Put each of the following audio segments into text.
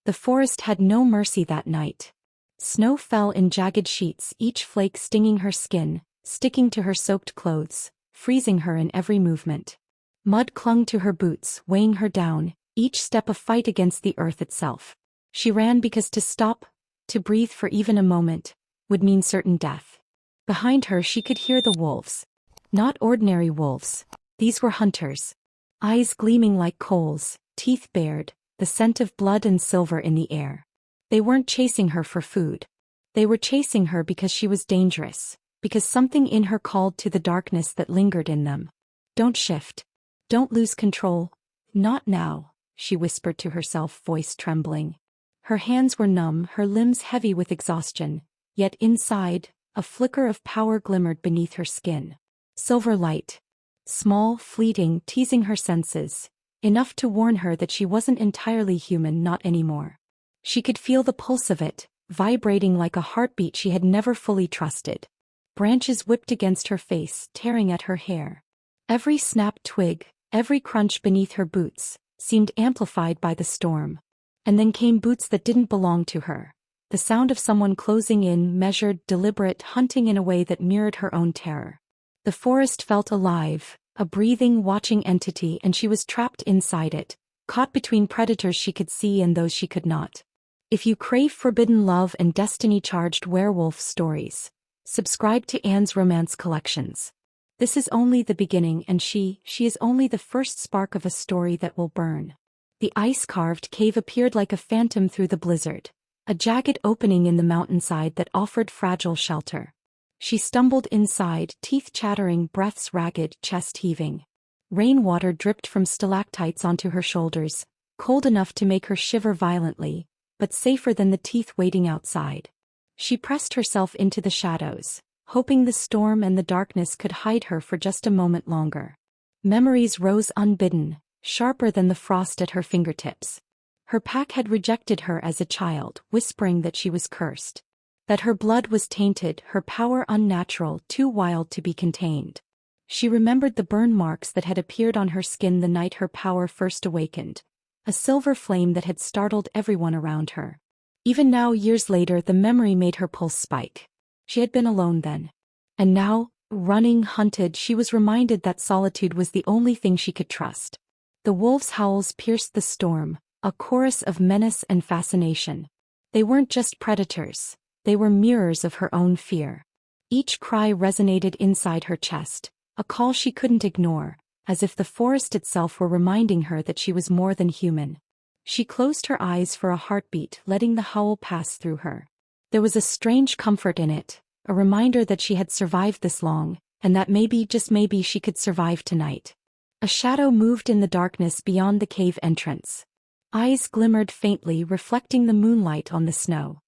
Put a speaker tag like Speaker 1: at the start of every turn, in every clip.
Speaker 1: The forest had no mercy that night. Snow fell in jagged sheets, each flake stinging her skin, sticking to her soaked clothes, freezing her in every movement. Mud clung to her boots, weighing her down, each step a fight against the earth itself. She ran because to stop, to breathe for even a moment, would mean certain death. Behind her she could hear the wolves. Not ordinary wolves. These were hunters. Eyes gleaming like coals, teeth bared, the scent of blood and silver in the air. They weren't chasing her for food. They were chasing her because she was dangerous, because something in her called to the darkness that lingered in them. Don't shift. Don't lose control. Not now, she whispered to herself, voice trembling. Her hands were numb, her limbs heavy with exhaustion, yet inside, a flicker of power glimmered beneath her skin. Silver light. Small, fleeting, teasing her senses, enough to warn her that she wasn't entirely human, not anymore. She could feel the pulse of it, vibrating like a heartbeat she had never fully trusted. Branches whipped against her face, tearing at her hair. Every snapped twig, every crunch beneath her boots, seemed amplified by the storm. And then came boots that didn't belong to her. The sound of someone closing in, measured, deliberate, hunting in a way that mirrored her own terror. The forest felt alive, a breathing, watching entity, and she was trapped inside it, caught between predators she could see and those she could not. If you crave forbidden love and destiny-charged werewolf stories, subscribe to Anne's Romance Collections. This is only the beginning, and she is only the first spark of a story that will burn. The ice-carved cave appeared like a phantom through the blizzard, a jagged opening in the mountainside that offered fragile shelter. She stumbled inside, teeth chattering, breaths ragged, chest heaving. Rainwater dripped from stalactites onto her shoulders, cold enough to make her shiver violently, but safer than the teeth waiting outside. She pressed herself into the shadows, hoping the storm and the darkness could hide her for just a moment longer. Memories rose unbidden, sharper than the frost at her fingertips. Her pack had rejected her as a child, whispering that she was cursed. That her blood was tainted, her power unnatural, too wild to be contained. She remembered the burn marks that had appeared on her skin the night her power first awakened, a silver flame that had startled everyone around her. Even now, years later, the memory made her pulse spike. She had been alone then. And now, running, hunted, she was reminded that solitude was the only thing she could trust. The wolves' howls pierced the storm, a chorus of menace and fascination. They weren't just predators, they were mirrors of her own fear. Each cry resonated inside her chest, a call she couldn't ignore, as if the forest itself were reminding her that she was more than human. She closed her eyes for a heartbeat, letting the howl pass through her. There was a strange comfort in it, a reminder that she had survived this long, and that maybe, just maybe, she could survive tonight. A shadow moved in the darkness beyond the cave entrance. Eyes glimmered faintly, reflecting the moonlight on the snow.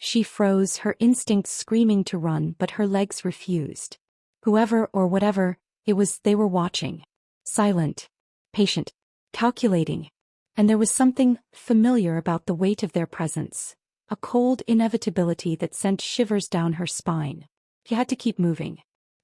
Speaker 1: She froze, her instincts screaming to run, but her legs refused. Whoever or whatever it was, they were watching. Silent, patient, calculating. And there was something familiar about the weight of their presence, a cold inevitability that sent shivers down her spine. She had to keep moving.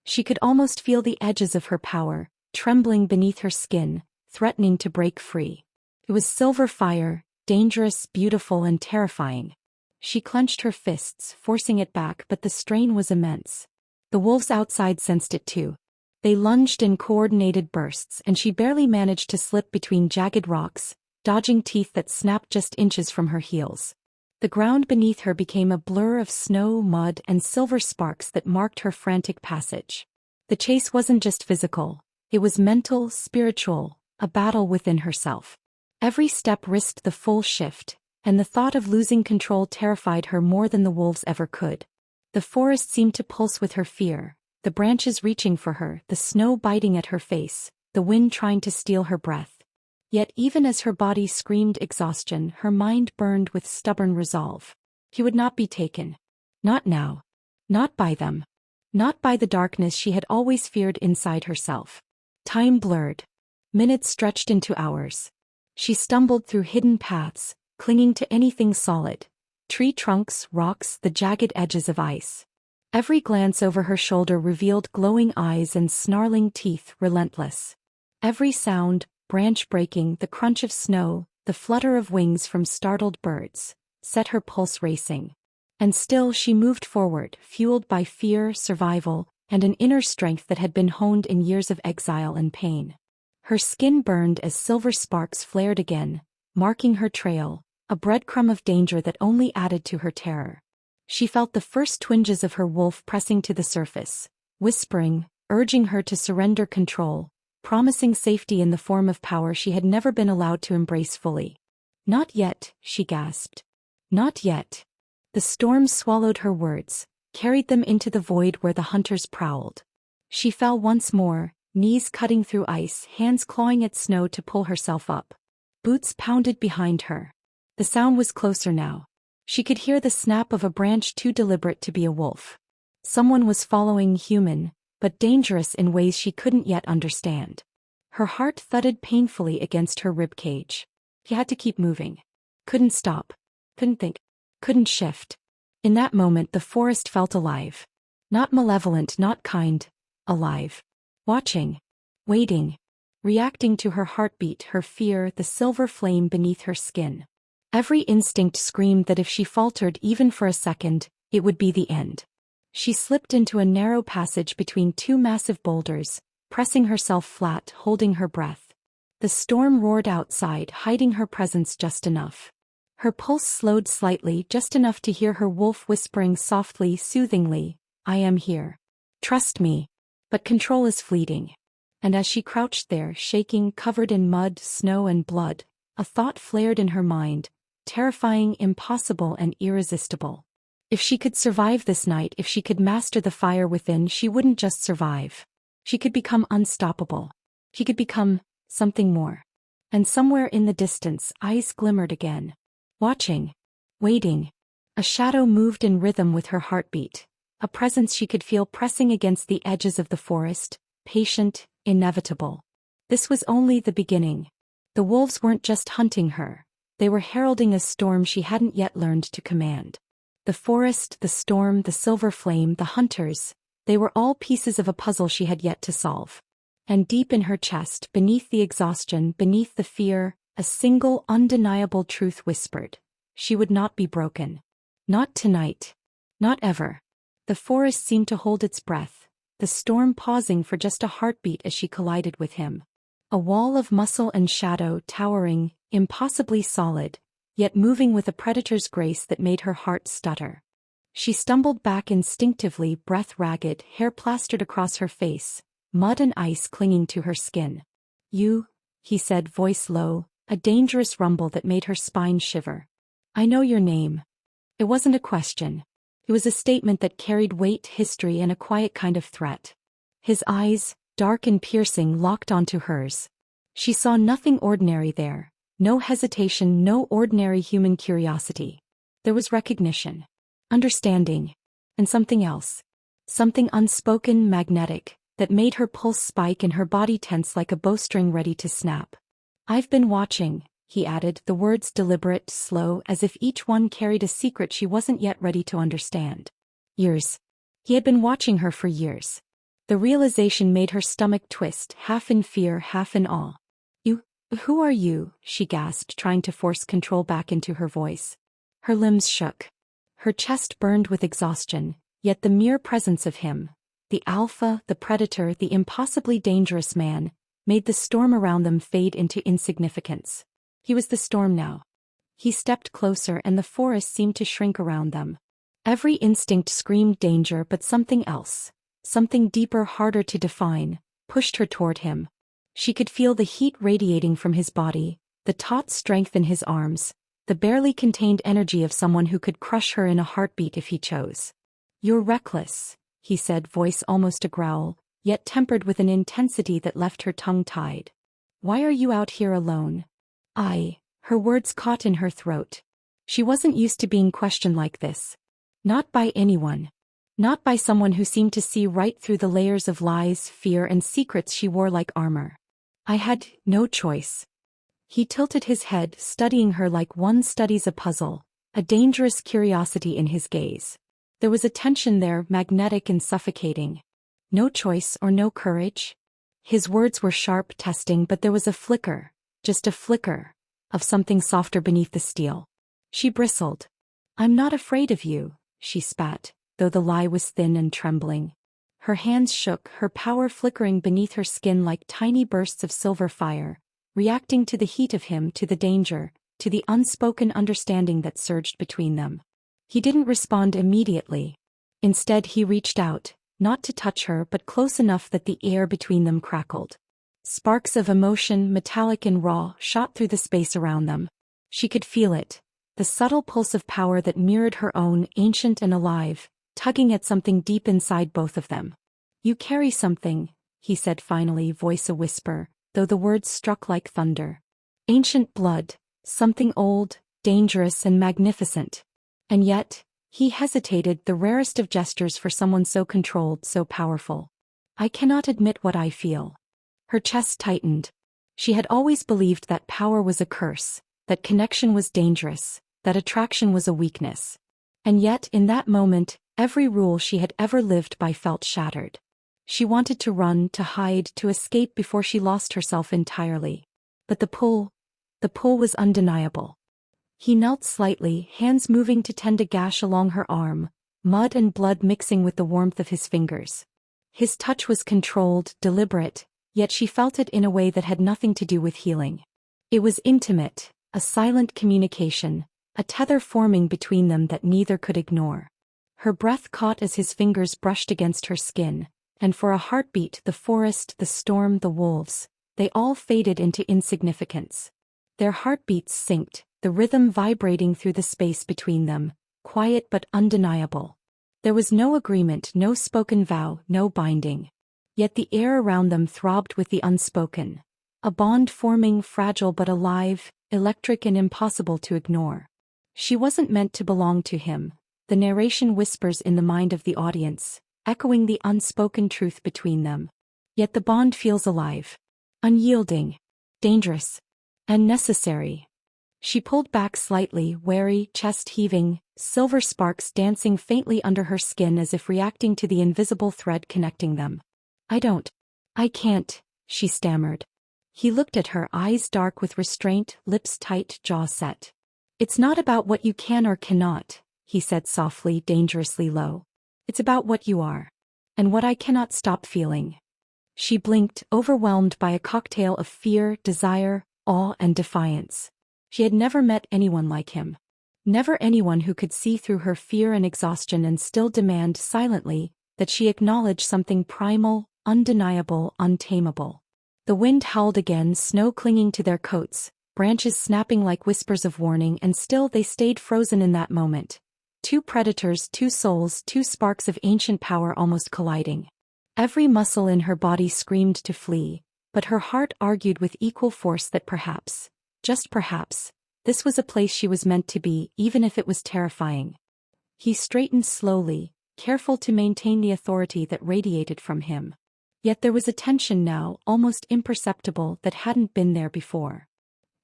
Speaker 1: She could almost feel the edges of her power, trembling beneath her skin, threatening to break free. It was silver fire, dangerous, beautiful, and terrifying. She clenched her fists, forcing it back, but the strain was immense. The wolves outside sensed it too. They lunged in coordinated bursts, and she barely managed to slip between jagged rocks, dodging teeth that snapped just inches from her heels. The ground beneath her became a blur of snow, mud, and silver sparks that marked her frantic passage. The chase wasn't just physical, it was mental, spiritual, a battle within herself. Every step risked the full shift, and the thought of losing control terrified her more than the wolves ever could. The forest seemed to pulse with her fear, the branches reaching for her, the snow biting at her face, the wind trying to steal her breath. Yet even as her body screamed exhaustion, her mind burned with stubborn resolve. She would not be taken. Not now. Not by them. Not by the darkness she had always feared inside herself. Time blurred. Minutes stretched into hours. She stumbled through hidden paths, clinging to anything solid. Tree trunks, rocks, the jagged edges of ice. Every glance over her shoulder revealed glowing eyes and snarling teeth, relentless. Every sound, branch breaking, the crunch of snow, the flutter of wings from startled birds, set her pulse racing. And still she moved forward, fueled by fear, survival, and an inner strength that had been honed in years of exile and pain. Her skin burned as silver sparks flared again, marking her trail, a breadcrumb of danger that only added to her terror. She felt the first twinges of her wolf pressing to the surface, whispering, urging her to surrender control, promising safety in the form of power she had never been allowed to embrace fully. "Not yet," she gasped. "Not yet." The storm swallowed her words, carried them into the void where the hunters prowled. She fell once more, knees cutting through ice, hands clawing at snow to pull herself up. Boots pounded behind her. The sound was closer now. She could hear the snap of a branch too deliberate to be a wolf. Someone was following, human, but dangerous in ways she couldn't yet understand. Her heart thudded painfully against her ribcage. She had to keep moving. Couldn't stop. Couldn't think. Couldn't shift. In that moment the forest felt alive. Not malevolent, not kind. Alive. Watching. Waiting. Reacting to her heartbeat, her fear, the silver flame beneath her skin. Every instinct screamed that if she faltered even for a second, it would be the end. She slipped into a narrow passage between two massive boulders, pressing herself flat, holding her breath. The storm roared outside, hiding her presence just enough. Her pulse slowed slightly, just enough to hear her wolf whispering softly, soothingly, "I am here. Trust me." But control is fleeting. And as she crouched there, shaking, covered in mud, snow and blood, a thought flared in her mind, terrifying, impossible and irresistible. If she could survive this night, if she could master the fire within, she wouldn't just survive. She could become unstoppable. She could become something more. And somewhere in the distance, eyes glimmered again. Watching. Waiting. A shadow moved in rhythm with her heartbeat. A presence she could feel pressing against the edges of the forest, patient, inevitable. This was only the beginning. The wolves weren't just hunting her. They were heralding a storm she hadn't yet learned to command. The forest, the storm, the silver flame, the hunters, they were all pieces of a puzzle she had yet to solve. And deep in her chest, beneath the exhaustion, beneath the fear, a single, undeniable truth whispered. She would not be broken. Not tonight. Not ever. The forest seemed to hold its breath, the storm pausing for just a heartbeat as she collided with him. A wall of muscle and shadow, towering, impossibly solid, yet moving with a predator's grace that made her heart stutter. She stumbled back instinctively, breath ragged, hair plastered across her face, mud and ice clinging to her skin. "You," he said, voice low, a dangerous rumble that made her spine shiver. "I know your name." It wasn't a question. It was a statement that carried weight, history, and a quiet kind of threat. His eyes, dark and piercing, locked onto hers. She saw nothing ordinary there. No hesitation, no ordinary human curiosity. There was recognition, understanding, and something else. Something unspoken, magnetic, that made her pulse spike and her body tense like a bowstring ready to snap. "I've been watching," he added, the words deliberate, slow, as if each one carried a secret she wasn't yet ready to understand. Years. He had been watching her for years. The realization made her stomach twist, half in fear, half in awe. "Who are you?" she gasped, trying to force control back into her voice. Her limbs shook. Her chest burned with exhaustion, yet the mere presence of him, the alpha, the predator, the impossibly dangerous man, made the storm around them fade into insignificance. He was the storm now. He stepped closer and the forest seemed to shrink around them. Every instinct screamed danger, but something else, something deeper, harder to define, pushed her toward him. She could feel the heat radiating from his body, the taut strength in his arms, the barely contained energy of someone who could crush her in a heartbeat if he chose. "You're reckless," he said, voice almost a growl, yet tempered with an intensity that left her tongue tied. "Why are you out here alone?" Her words caught in her throat. She wasn't used to being questioned like this. Not by anyone. Not by someone who seemed to see right through the layers of lies, fear, and secrets she wore like armor. "I had no choice." He tilted his head, studying her like one studies a puzzle, a dangerous curiosity in his gaze. There was a tension there, magnetic and suffocating. No choice or no courage? His words were sharp, testing, but there was a flicker, just a flicker, of something softer beneath the steel. She bristled. "I'm not afraid of you," she spat, though the lie was thin and trembling. Her hands shook, her power flickering beneath her skin like tiny bursts of silver fire, reacting to the heat of him, to the danger, to the unspoken understanding that surged between them. He didn't respond immediately. Instead he reached out, not to touch her but close enough that the air between them crackled. Sparks of emotion, metallic and raw, shot through the space around them. She could feel it, the subtle pulse of power that mirrored her own, ancient and alive, tugging at something deep inside both of them. "You carry something," he said finally, voice a whisper, though the words struck like thunder. "Ancient blood, something old, dangerous and magnificent." And yet, he hesitated, the rarest of gestures for someone so controlled, so powerful. "I cannot admit what I feel." Her chest tightened. She had always believed that power was a curse, that connection was dangerous, that attraction was a weakness. And yet, in that moment, every rule she had ever lived by felt shattered. She wanted to run, to hide, to escape before she lost herself entirely. But the pull was undeniable. He knelt slightly, hands moving to tend a gash along her arm, mud and blood mixing with the warmth of his fingers. His touch was controlled, deliberate, yet she felt it in a way that had nothing to do with healing. It was intimate, a silent communication, a tether forming between them that neither could ignore. Her breath caught as his fingers brushed against her skin, and for a heartbeat the forest, the storm, the wolves, they all faded into insignificance. Their heartbeats synced, the rhythm vibrating through the space between them, quiet but undeniable. There was no agreement, no spoken vow, no binding. Yet the air around them throbbed with the unspoken. A bond forming, fragile but alive, electric and impossible to ignore. She wasn't meant to belong to him, the narration whispers in the mind of the audience, echoing the unspoken truth between them. Yet the bond feels alive. Unyielding. Dangerous. And necessary. She pulled back slightly, wary, chest heaving, silver sparks dancing faintly under her skin as if reacting to the invisible thread connecting them. I can't, she stammered. He looked at her, eyes dark with restraint, lips tight, jaw set. "It's not about what you can or cannot," he said softly, dangerously low. "It's about what you are. And what I cannot stop feeling." She blinked, overwhelmed by a cocktail of fear, desire, awe and defiance. She had never met anyone like him. Never anyone who could see through her fear and exhaustion and still demand silently that she acknowledge something primal, undeniable, untamable. The wind howled again, snow clinging to their coats, branches snapping like whispers of warning, and still they stayed frozen in that moment. Two predators, two souls, two sparks of ancient power almost colliding. Every muscle in her body screamed to flee, but her heart argued with equal force that perhaps, just perhaps, this was a place she was meant to be, even if it was terrifying. He straightened slowly, careful to maintain the authority that radiated from him. Yet there was a tension now, almost imperceptible, that hadn't been there before.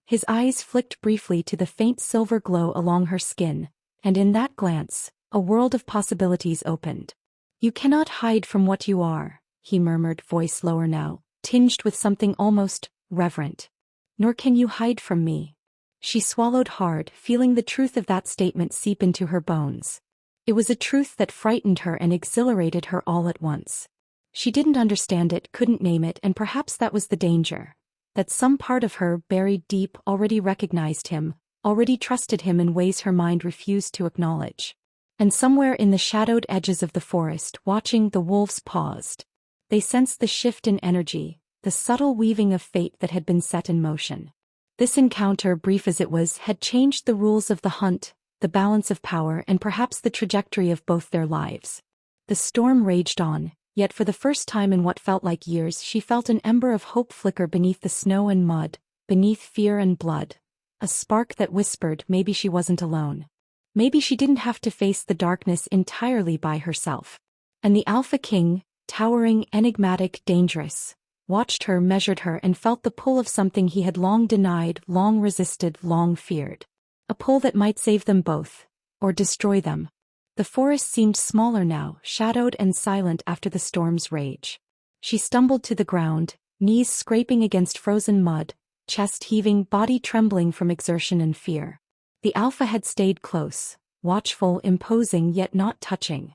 Speaker 1: His eyes flicked briefly to the faint silver glow along her skin, and in that glance, a world of possibilities opened. "You cannot hide from what you are," he murmured, voice lower now, tinged with something almost reverent. "Nor can you hide from me." She swallowed hard, feeling the truth of that statement seep into her bones. It was a truth that frightened her and exhilarated her all at once. She didn't understand it, couldn't name it, and perhaps that was the danger. That some part of her, buried deep, already recognized him, already trusted him in ways her mind refused to acknowledge. And somewhere in the shadowed edges of the forest, watching, the wolves paused. They sensed the shift in energy, the subtle weaving of fate that had been set in motion. This encounter, brief as it was, had changed the rules of the hunt, the balance of power, and perhaps the trajectory of both their lives. The storm raged on, yet for the first time in what felt like years she felt an ember of hope flicker beneath the snow and mud, beneath fear and blood. A spark that whispered maybe she wasn't alone. Maybe she didn't have to face the darkness entirely by herself. And the Alpha King, towering, enigmatic, dangerous, watched her, measured her, and felt the pull of something he had long denied, long resisted, long feared. A pull that might save them both, or destroy them. The forest seemed smaller now, shadowed and silent after the storm's rage. She stumbled to the ground, knees scraping against frozen mud, chest heaving, body trembling from exertion and fear. The alpha had stayed close, watchful, imposing yet not touching.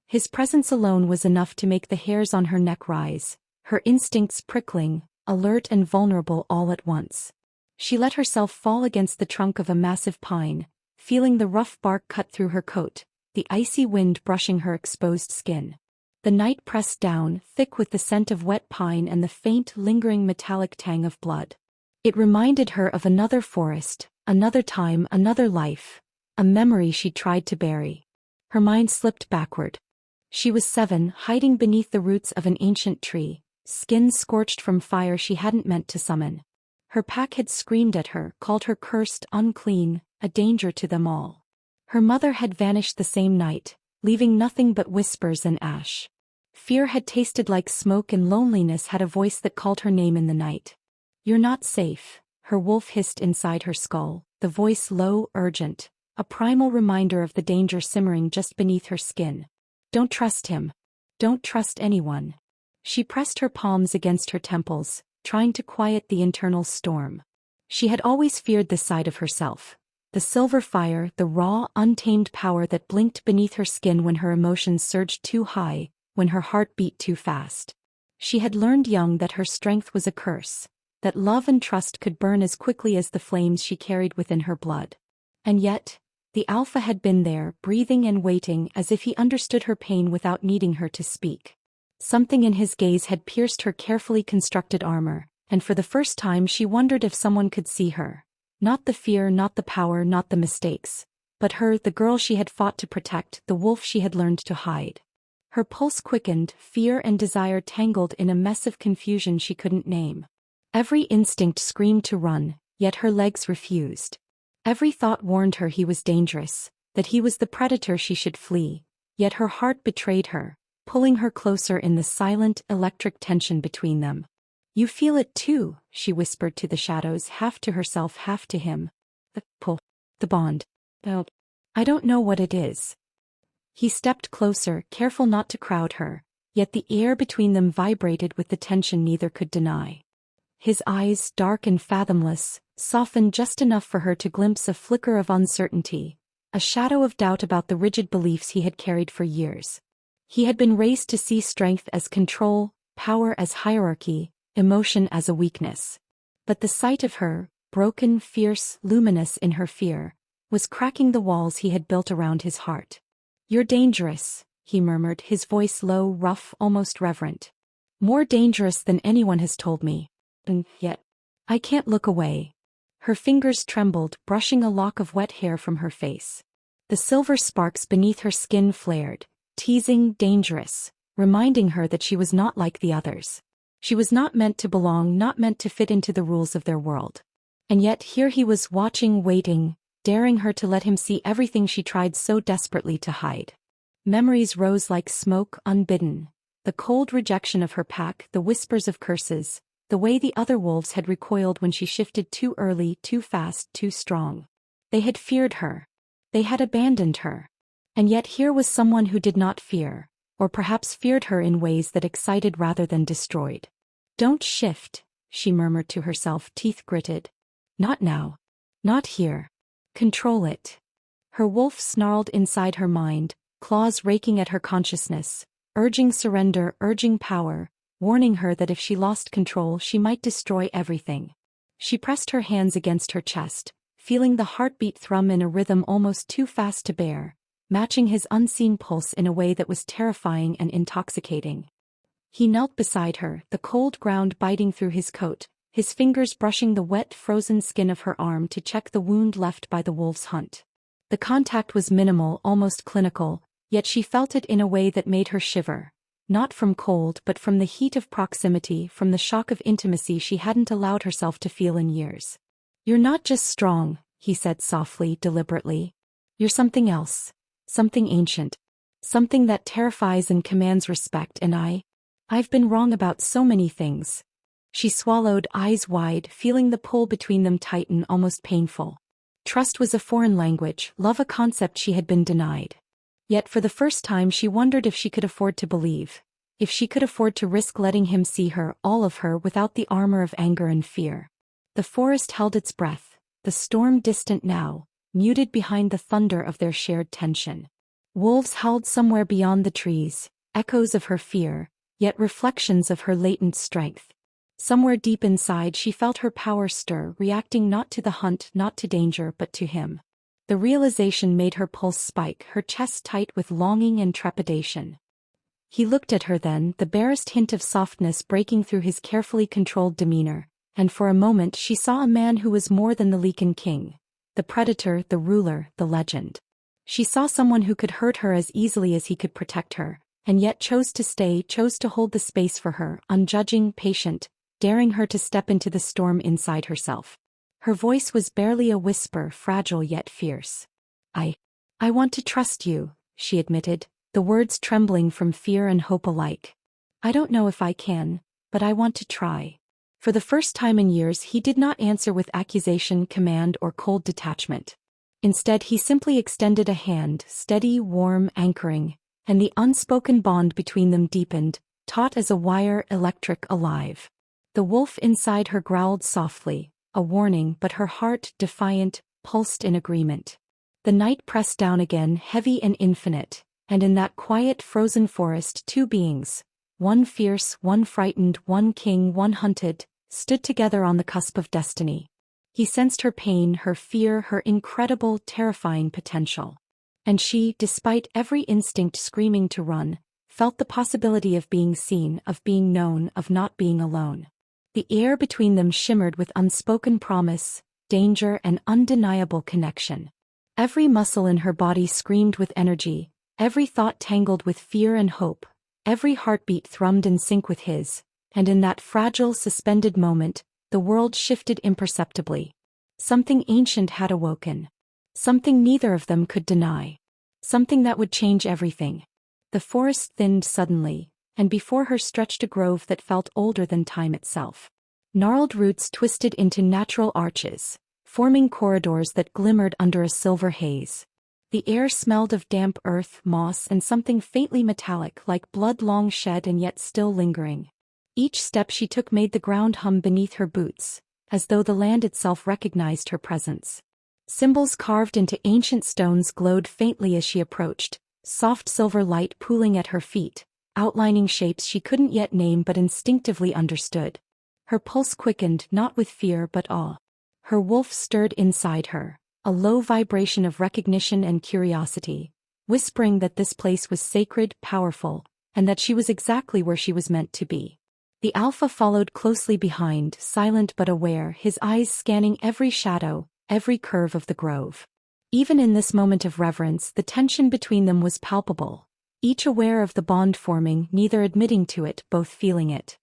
Speaker 1: His presence alone was enough to make the hairs on her neck rise, her instincts prickling, alert and vulnerable all at once. She let herself fall against the trunk of a massive pine, feeling the rough bark cut through her coat, the icy wind brushing her exposed skin. The night pressed down, thick with the scent of wet pine and the faint, lingering metallic tang of blood. It reminded her of another forest, another time, another life, a memory she tried to bury. Her mind slipped backward. She was 7, hiding beneath the roots of an ancient tree, skin scorched from fire she hadn't meant to summon. Her pack had screamed at her, called her cursed, unclean, a danger to them all. Her mother had vanished the same night, leaving nothing but whispers and ash. Fear had tasted like smoke and loneliness had a voice that called her name in the night. "You're not safe," her wolf hissed inside her skull, the voice low, urgent, a primal reminder of the danger simmering just beneath her skin. "Don't trust him. Don't trust anyone." She pressed her palms against her temples, trying to quiet the internal storm. She had always feared this side of herself. The silver fire, the raw, untamed power that blinked beneath her skin when her emotions surged too high, when her heart beat too fast. She had learned young that her strength was a curse, that love and trust could burn as quickly as the flames she carried within her blood. And yet, the alpha had been there, breathing and waiting as if he understood her pain without needing her to speak. Something in his gaze had pierced her carefully constructed armor, and for the first time she wondered if someone could see her. Not the fear, not the power, not the mistakes, but her, the girl she had fought to protect, the wolf she had learned to hide. Her pulse quickened, fear and desire tangled in a mess of confusion she couldn't name. Every instinct screamed to run, yet her legs refused. Every thought warned her he was dangerous, that he was the predator she should flee, yet her heart betrayed her, pulling her closer in the silent, electric tension between them. "You feel it too," she whispered to the shadows, half to herself, half to him. "The pull. The bond. Oh, I don't know what it is." He stepped closer, careful not to crowd her, yet the air between them vibrated with the tension neither could deny. His eyes, dark and fathomless, softened just enough for her to glimpse a flicker of uncertainty, a shadow of doubt about the rigid beliefs he had carried for years. He had been raised to see strength as control, power as hierarchy, emotion as a weakness. But the sight of her, broken, fierce, luminous in her fear, was cracking the walls he had built around his heart. "You're dangerous," he murmured, his voice low, rough, almost reverent. "More dangerous than anyone has told me. And yet, I can't look away." Her fingers trembled, brushing a lock of wet hair from her face. The silver sparks beneath her skin flared, teasing, dangerous, reminding her that she was not like the others. She was not meant to belong, not meant to fit into the rules of their world. And yet here he was, watching, waiting, daring her to let him see everything she tried so desperately to hide. Memories rose like smoke, unbidden. The cold rejection of her pack, the whispers of curses, the way the other wolves had recoiled when she shifted too early, too fast, too strong. They had feared her. They had abandoned her. And yet here was someone who did not fear, or perhaps feared her in ways that excited rather than destroyed. "Don't shift," she murmured to herself, teeth gritted. "Not now. Not here. Control it." Her wolf snarled inside her mind, claws raking at her consciousness, urging surrender, urging power, warning her that if she lost control she might destroy everything. She pressed her hands against her chest, feeling the heartbeat thrum in a rhythm almost too fast to bear, matching his unseen pulse in a way that was terrifying and intoxicating. He knelt beside her, the cold ground biting through his coat, his fingers brushing the wet, frozen skin of her arm to check the wound left by the wolf's hunt. The contact was minimal, almost clinical, yet she felt it in a way that made her shiver. Not from cold but from the heat of proximity, from the shock of intimacy she hadn't allowed herself to feel in years. "You're not just strong," he said softly, deliberately. "You're something else. Something ancient. Something that terrifies and commands respect, and I've been wrong about so many things." She swallowed, eyes wide, feeling the pull between them tighten, almost painful. Trust was a foreign language, love a concept she had been denied. Yet for the first time she wondered if she could afford to believe, if she could afford to risk letting him see her, all of her, without the armor of anger and fear. The forest held its breath, the storm distant now, muted behind the thunder of their shared tension. Wolves howled somewhere beyond the trees, echoes of her fear, yet reflections of her latent strength. Somewhere deep inside she felt her power stir, reacting not to the hunt, not to danger, but to him. The realization made her pulse spike, her chest tight with longing and trepidation. He looked at her then, the barest hint of softness breaking through his carefully controlled demeanor, and for a moment she saw a man who was more than the Lycan King. The predator, the ruler, the legend. She saw someone who could hurt her as easily as he could protect her, and yet chose to stay, chose to hold the space for her, unjudging, patient, daring her to step into the storm inside herself. Her voice was barely a whisper, fragile yet fierce. I want to trust you, she admitted, the words trembling from fear and hope alike. I don't know if I can, but I want to try. For the first time in years he did not answer with accusation, command, or cold detachment. Instead he simply extended a hand, steady, warm, anchoring, and the unspoken bond between them deepened, taut as a wire, electric, alive. The wolf inside her growled softly, a warning, but her heart, defiant, pulsed in agreement. The night pressed down again, heavy and infinite, and in that quiet, frozen forest 2 beings, one fierce, one frightened, one king, one hunted, stood together on the cusp of destiny. He sensed her pain, her fear, her incredible, terrifying potential. And she, despite every instinct screaming to run, felt the possibility of being seen, of being known, of not being alone. The air between them shimmered with unspoken promise, danger, and undeniable connection. Every muscle in her body screamed with energy, every thought tangled with fear and hope, every heartbeat thrummed in sync with his, and in that fragile, suspended moment, the world shifted imperceptibly. Something ancient had awoken. Something neither of them could deny. Something that would change everything. The forest thinned suddenly, and before her stretched a grove that felt older than time itself. Gnarled roots twisted into natural arches, forming corridors that glimmered under a silver haze. The air smelled of damp earth, moss, and something faintly metallic like blood long shed and yet still lingering. Each step she took made the ground hum beneath her boots, as though the land itself recognized her presence. Symbols carved into ancient stones glowed faintly as she approached, soft silver light pooling at her feet, outlining shapes she couldn't yet name but instinctively understood. Her pulse quickened, not with fear but awe. Her wolf stirred inside her, a low vibration of recognition and curiosity, whispering that this place was sacred, powerful, and that she was exactly where she was meant to be. The alpha followed closely behind, silent but aware, his eyes scanning every shadow, every curve of the grove. Even in this moment of reverence, the tension between them was palpable, each aware of the bond forming, neither admitting to it, both feeling it.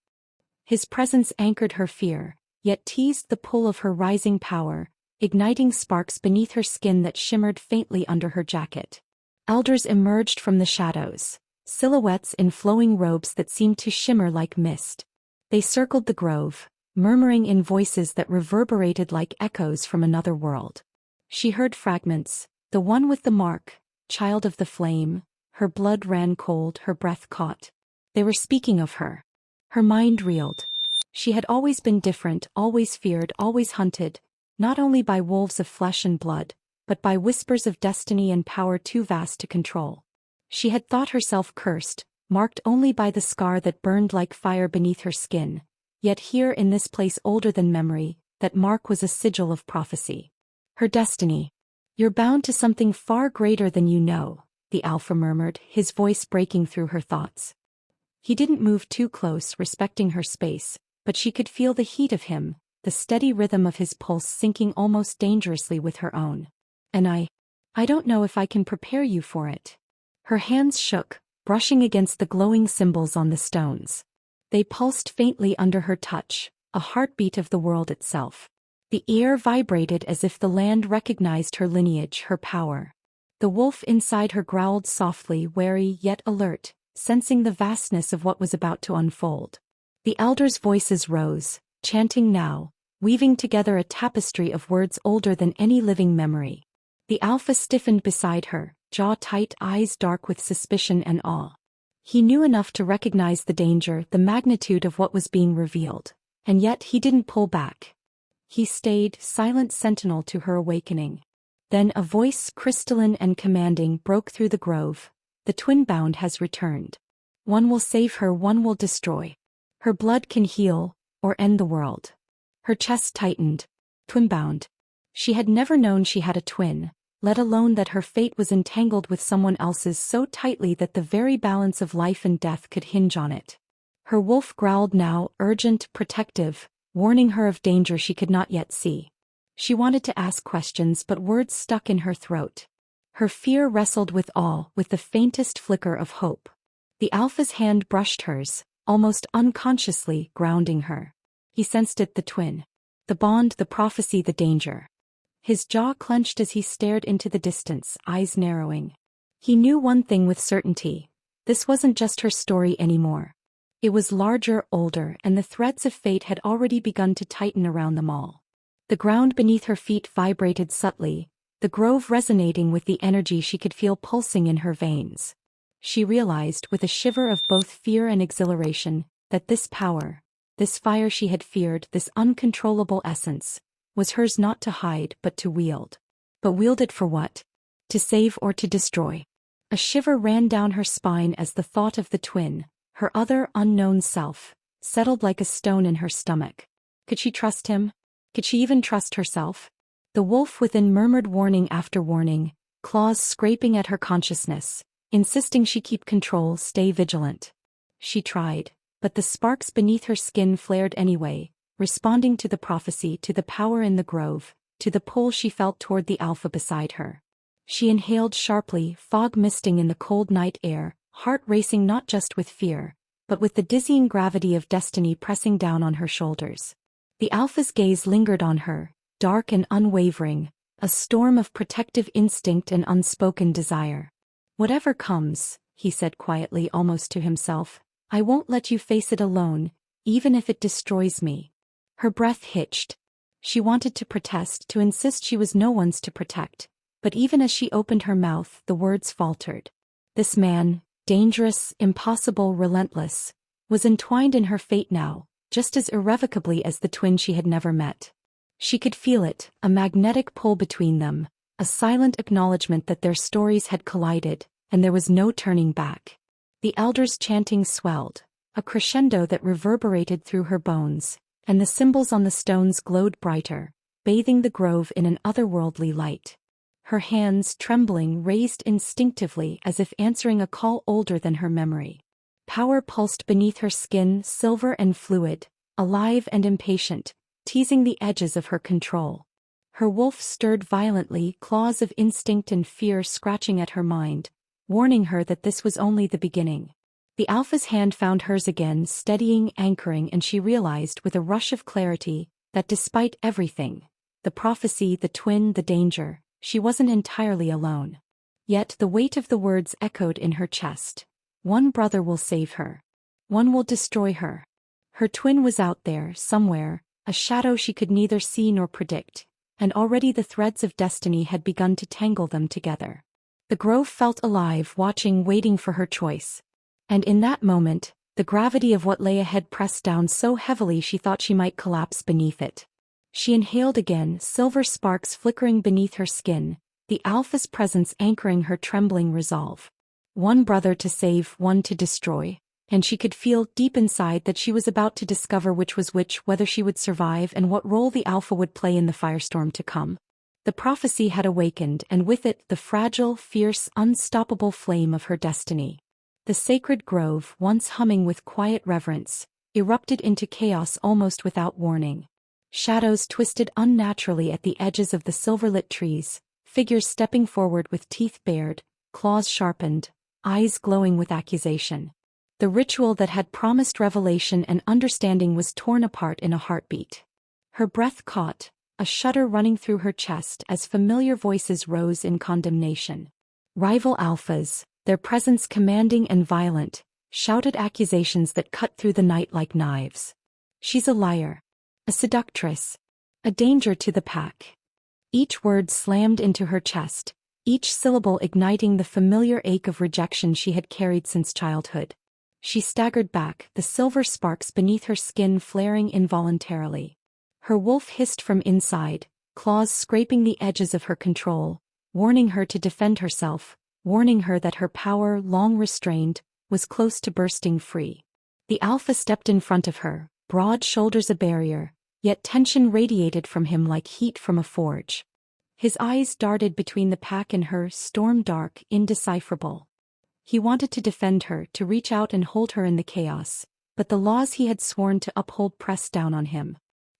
Speaker 1: His presence anchored her fear, yet teased the pull of her rising power, igniting sparks beneath her skin that shimmered faintly under her jacket. Elders emerged from the shadows, silhouettes in flowing robes that seemed to shimmer like mist. They circled the grove, murmuring in voices that reverberated like echoes from another world. She heard fragments, the one with the mark, child of the flame, her blood ran cold, her breath caught. They were speaking of her. Her mind reeled. She had always been different, always feared, always hunted, not only by wolves of flesh and blood, but by whispers of destiny and power too vast to control. She had thought herself cursed, marked only by the scar that burned like fire beneath her skin, yet here in this place older than memory, that mark was a sigil of prophecy. Her destiny. You're bound to something far greater than you know, the alpha murmured, his voice breaking through her thoughts. He didn't move too close, respecting her space, but she could feel the heat of him, the steady rhythm of his pulse syncing almost dangerously with her own. And I don't know if I can prepare you for it. Her hands shook, brushing against the glowing symbols on the stones. They pulsed faintly under her touch, a heartbeat of the world itself. The air vibrated as if the land recognized her lineage, her power. The wolf inside her growled softly, wary yet alert, sensing the vastness of what was about to unfold. The elders' voices rose, chanting now, weaving together a tapestry of words older than any living memory. The alpha stiffened beside her, jaw tight, eyes dark with suspicion and awe. He knew enough to recognize the danger, the magnitude of what was being revealed, and yet he didn't pull back. He stayed, silent sentinel to her awakening. Then a voice crystalline and commanding broke through the grove. The twin-bound has returned. One will save her, one will destroy. Her blood can heal, or end the world. Her chest tightened. Twin-bound. She had never known she had a twin, let alone that her fate was entangled with someone else's so tightly that the very balance of life and death could hinge on it. Her wolf growled now, urgent, protective, warning her of danger she could not yet see. She wanted to ask questions, but words stuck in her throat. Her fear wrestled with awe, with the faintest flicker of hope. The alpha's hand brushed hers, almost unconsciously, grounding her. He sensed it, the twin. The bond, the prophecy, the danger. His jaw clenched as he stared into the distance, eyes narrowing. He knew one thing with certainty. This wasn't just her story anymore. It was larger, older, and the threads of fate had already begun to tighten around them all. The ground beneath her feet vibrated subtly, the grove resonating with the energy she could feel pulsing in her veins. She realized, with a shiver of both fear and exhilaration, that this power, this fire she had feared, this uncontrollable essence, was hers not to hide but to wield. But wield it for what? To save or to destroy? A shiver ran down her spine as the thought of the twin, her other unknown self, settled like a stone in her stomach. Could she trust him? Could she even trust herself? The wolf within murmured warning after warning, claws scraping at her consciousness, insisting she keep control, stay vigilant. She tried, but the sparks beneath her skin flared anyway, responding to the prophecy, to the power in the grove, to the pull she felt toward the alpha beside her. She inhaled sharply, fog misting in the cold night air, heart racing not just with fear, but with the dizzying gravity of destiny pressing down on her shoulders. The alpha's gaze lingered on her, dark and unwavering, a storm of protective instinct and unspoken desire. Whatever comes, he said quietly, almost to himself, I won't let you face it alone, even if it destroys me. Her breath hitched. She wanted to protest, to insist she was no one's to protect, but even as she opened her mouth, the words faltered. This man, dangerous, impossible, relentless, was entwined in her fate now, just as irrevocably as the twin she had never met. She could feel it, a magnetic pull between them, a silent acknowledgement that their stories had collided, and there was no turning back. The elder's chanting swelled, a crescendo that reverberated through her bones, and the symbols on the stones glowed brighter, bathing the grove in an otherworldly light. Her hands, trembling, raised instinctively as if answering a call older than her memory. Power pulsed beneath her skin, silver and fluid, alive and impatient, teasing the edges of her control. Her wolf stirred violently, claws of instinct and fear scratching at her mind, warning her that this was only the beginning. The alpha's hand found hers again, steadying, anchoring, and she realized with a rush of clarity that despite everything, the prophecy, the twin, the danger, she wasn't entirely alone. Yet the weight of the words echoed in her chest. One brother will save her. One will destroy her. Her twin was out there, somewhere, a shadow she could neither see nor predict, and already the threads of destiny had begun to tangle them together. The grove felt alive, watching, waiting for her choice. And in that moment, the gravity of what lay ahead pressed down so heavily she thought she might collapse beneath it. She inhaled again, silver sparks flickering beneath her skin, the alpha's presence anchoring her trembling resolve. One brother to save, one to destroy, and she could feel deep inside that she was about to discover which was which, whether she would survive and what role the alpha would play in the firestorm to come. The prophecy had awakened, and with it the fragile, fierce, unstoppable flame of her destiny. The sacred grove, once humming with quiet reverence, erupted into chaos almost without warning. Shadows twisted unnaturally at the edges of the silver-lit trees, figures stepping forward with teeth bared, claws sharpened, eyes glowing with accusation. The ritual that had promised revelation and understanding was torn apart in a heartbeat. Her breath caught, a shudder running through her chest as familiar voices rose in condemnation. Rival alphas, their presence commanding and violent, shouted accusations that cut through the night like knives. She's a liar. A seductress. A danger to the pack. Each word slammed into her chest, each syllable igniting the familiar ache of rejection she had carried since childhood. She staggered back, the silver sparks beneath her skin flaring involuntarily. Her wolf hissed from inside, claws scraping the edges of her control, warning her to defend herself, warning her that her power, long restrained, was close to bursting free. The alpha stepped in front of her, broad shoulders a barrier, yet tension radiated from him like heat from a forge. His eyes darted between the pack and her, storm-dark, indecipherable. He wanted to defend her, to reach out and hold her in the chaos, but the laws he had sworn to uphold pressed down on him.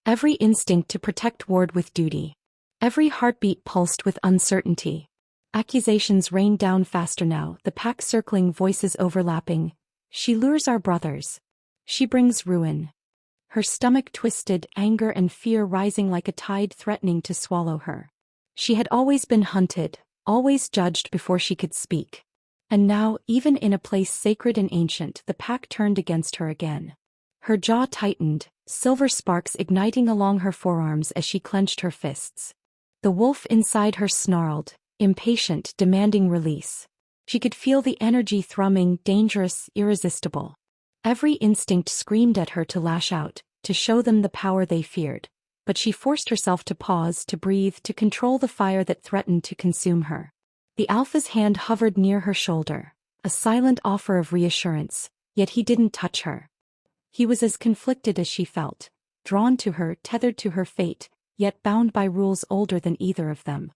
Speaker 1: Every instinct to protect warred with duty. Every heartbeat pulsed with uncertainty. Accusations rained down faster now, the pack circling, voices overlapping. She lures our brothers. She brings ruin. Her stomach twisted, anger and fear rising like a tide threatening to swallow her. She had always been hunted, always judged before she could speak. And now, even in a place sacred and ancient, the pack turned against her again. Her jaw tightened, silver sparks igniting along her forearms as she clenched her fists. The wolf inside her snarled, impatient, demanding release. She could feel the energy thrumming, dangerous, irresistible. Every instinct screamed at her to lash out, to show them the power they feared. But she forced herself to pause, to breathe, to control the fire that threatened to consume her. The alpha's hand hovered near her shoulder, a silent offer of reassurance, yet he didn't touch her. He was as conflicted as she felt, drawn to her, tethered to her fate, yet bound by rules older than either of them.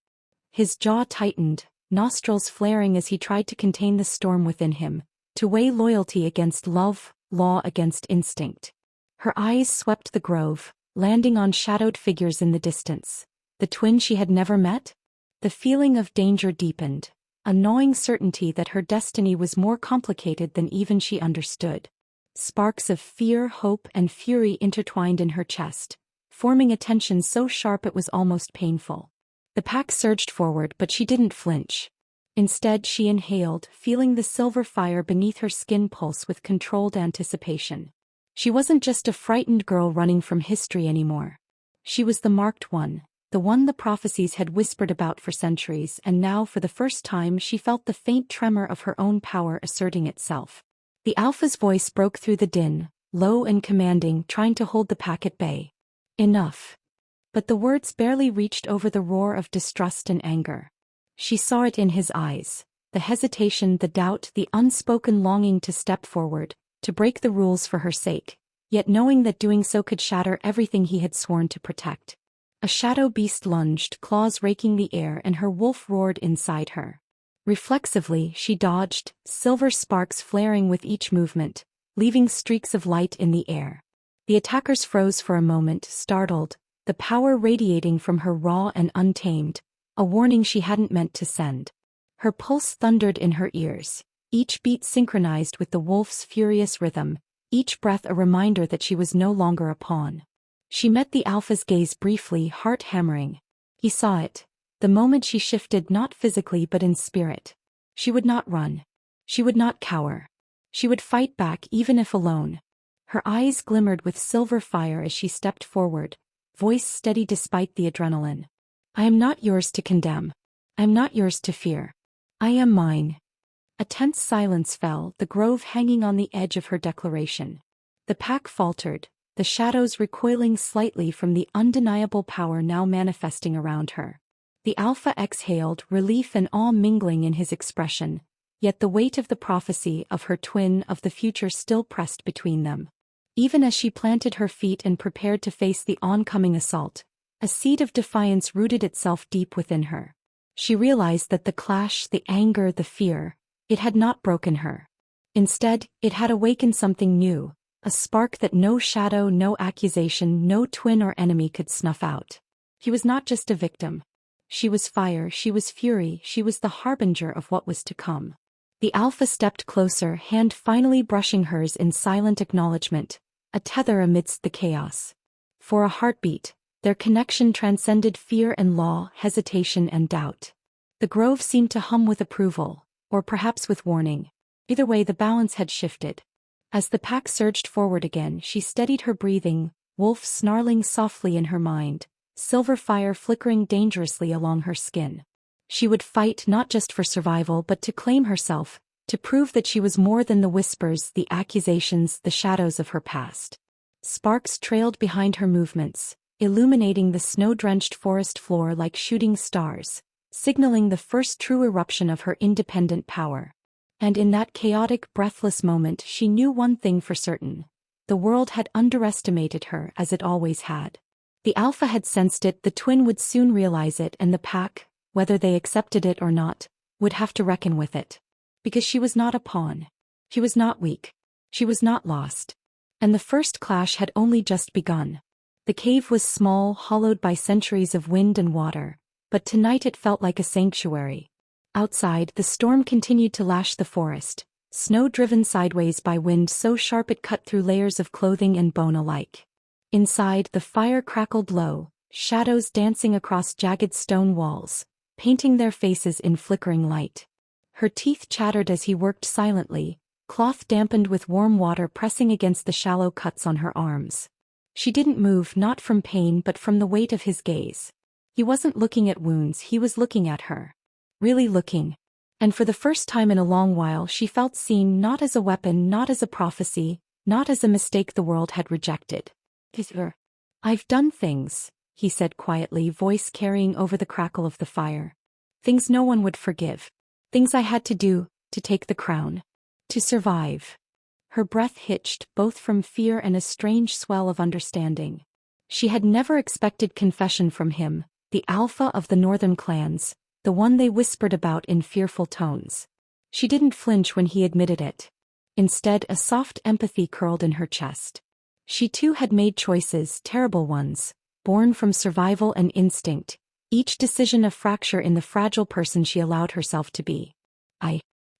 Speaker 1: His jaw tightened, nostrils flaring as he tried to contain the storm within him, to weigh loyalty against love, law against instinct. Her eyes swept the grove, landing on shadowed figures in the distance. The twin she had never met? The feeling of danger deepened, a gnawing certainty that her destiny was more complicated than even she understood. Sparks of fear, hope, and fury intertwined in her chest, forming a tension so sharp it was almost painful. The pack surged forward, but she didn't flinch. Instead, she inhaled, feeling the silver fire beneath her skin pulse with controlled anticipation. She wasn't just a frightened girl running from history anymore. She was the marked one, the one the prophecies had whispered about for centuries, and now for the first time she felt the faint tremor of her own power asserting itself. The alpha's voice broke through the din, low and commanding, trying to hold the pack at bay. Enough. But the words barely reached over the roar of distrust and anger. She saw it in his eyes, the hesitation, the doubt, the unspoken longing to step forward, to break the rules for her sake, yet knowing that doing so could shatter everything he had sworn to protect. A shadow beast lunged, claws raking the air, and her wolf roared inside her. Reflexively, she dodged, silver sparks flaring with each movement, leaving streaks of light in the air. The attackers froze for a moment, startled, the power radiating from her raw and untamed, a warning she hadn't meant to send. Her pulse thundered in her ears, each beat synchronized with the wolf's furious rhythm, each breath a reminder that she was no longer a pawn. She met the alpha's gaze briefly, heart hammering. He saw it, the moment she shifted, not physically but in spirit. She would not run. She would not cower. She would fight back even if alone. Her eyes glimmered with silver fire as she stepped forward, voice steady despite the adrenaline. I am not yours to condemn. I am not yours to fear. I am mine. A tense silence fell, the grove hanging on the edge of her declaration. The pack faltered, the shadows recoiling slightly from the undeniable power now manifesting around her. The alpha exhaled, relief and awe mingling in his expression, yet the weight of the prophecy of her twin of the future still pressed between them. Even as she planted her feet and prepared to face the oncoming assault, a seed of defiance rooted itself deep within her. She realized that the clash, the anger, the fear, it had not broken her. Instead, it had awakened something new, a spark that no shadow, no accusation, no twin or enemy could snuff out. He was not just a victim. She was fire, she was fury, she was the harbinger of what was to come. The alpha stepped closer, hand finally brushing hers in silent acknowledgement, a tether amidst the chaos. For a heartbeat, their connection transcended fear and law, hesitation and doubt. The grove seemed to hum with approval, or perhaps with warning. Either way, the balance had shifted. As the pack surged forward again, she steadied her breathing, wolf snarling softly in her mind, silver fire flickering dangerously along her skin. She would fight not just for survival but to claim herself, to prove that she was more than the whispers, the accusations, the shadows of her past. Sparks trailed behind her movements, illuminating the snow-drenched forest floor like shooting stars, signaling the first true eruption of her independent power. And in that chaotic, breathless moment she knew one thing for certain. The world had underestimated her as it always had. The Alpha had sensed it, the twin would soon realize it, and the pack, whether they accepted it or not, would have to reckon with it. Because she was not a pawn. She was not weak. She was not lost. And the first clash had only just begun. The cave was small, hollowed by centuries of wind and water, but tonight it felt like a sanctuary. Outside, the storm continued to lash the forest, snow driven sideways by wind so sharp it cut through layers of clothing and bone alike. Inside, the fire crackled low, shadows dancing across jagged stone walls, painting their faces in flickering light. Her teeth chattered as he worked silently, cloth dampened with warm water pressing against the shallow cuts on her arms. She didn't move, not from pain but from the weight of his gaze. He wasn't looking at wounds, he was looking at her. Really looking. And for the first time in a long while she felt seen, not as a weapon, not as a prophecy, not as a mistake the world had rejected. I've done things, he said quietly, voice carrying over the crackle of the fire. Things no one would forgive. Things I had to do, to take the crown. To survive. Her breath hitched, both from fear and a strange swell of understanding. She had never expected confession from him, the alpha of the northern clans, the one they whispered about in fearful tones. She didn't flinch when he admitted it. Instead, a soft empathy curled in her chest. She too had made choices, terrible ones, born from survival and instinct, each decision a fracture in the fragile person she allowed herself to be.